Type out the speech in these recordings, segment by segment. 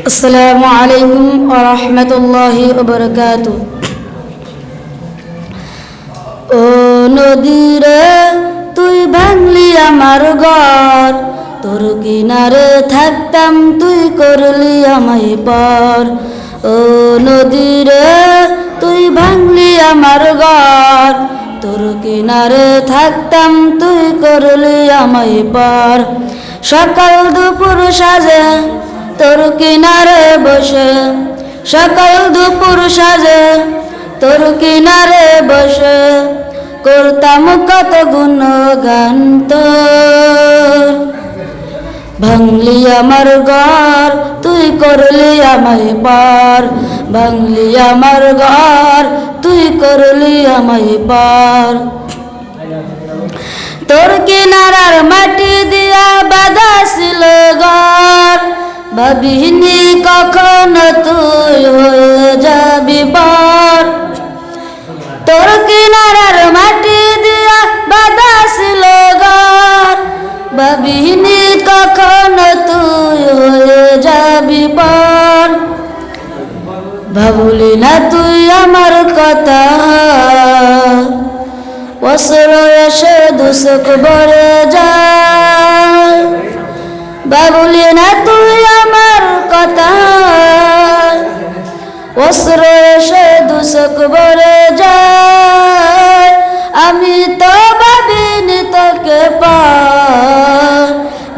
আসসালামু আলাইকুম ওয়া রাহমাতুল্লাহি ওয়া বারাকাতুহু। ও নদীরে তুই ভাঙলি আমার ঘর, তোর কিনারে থাকতাম তুই করলি আমায় পার। ও নদীরে তুই ভাঙলি আমার ঘর, তোর কিনারে থাকতাম তুই করলি আমায় পার। সকাল দুপুর সাজে তোর কিনারে বসে, সকাল দুপুর সাজে তোর কিনারে বসে করতাম কত গুণগান তোর। ভাঙলি আমার ঘর তুই করলি আমায় পার, ভাঙলি আমার ঘর তুই করলি আমায় পার। তোর কিনারার মাটি দিয়া বাঁধা ছিল ঘর, ভাবিনি কখনো তুই হয়ে যাবি পার। তোর কিনারার মাটি দিয়া বাঁধা ছিল ঘর, ভাবিনি কখনো তুই হয়ে যাবি পার। ভাবলি না তুই আমার কথা, বছর এসে দুচোখ ভরে যায়। ভাবলি না তুই আমার কথা, বছর এসে দুচোখ ভরে যায়। আমি তো ভাবিনি তোকে পার,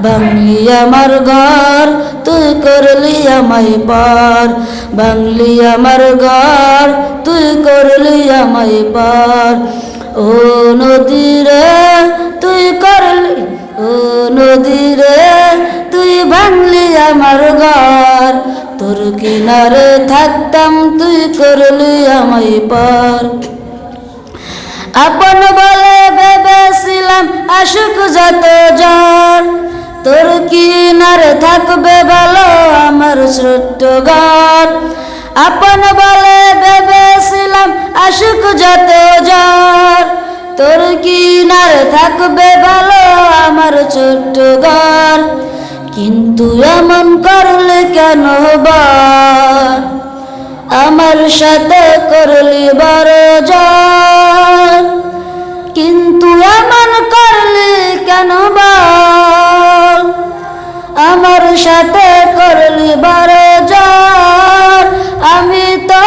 ভাঙলি আমার ঘর তুই করলি আমায় পার, ভাঙলি আমার ঘর তুই করলি আমায় পার। ও নদীরে তুই করলি, ও নদীরে তুই ভাঙলি আমার ঘর, তোর কিনারে থাকতাম তুই করলি আমায় পার। আপন বলে ভেবেছিলাম আশুক যত জ্বর, তোর কিনারে থাকবে ভালো আমার ছোট্ট ঘর। আপন বলে ভেবেছিলাম আশুক যত জ্বর, তোর কিনারে থাকবে ভালো আমার ছোট্ট ঘর। কিন্তু এমন করলে কেন বল, আমার সাথে করলি বড় জন। কিন্তু এমন করলি কেন বল, আমার সাথে করলি বড় জন। আমি তো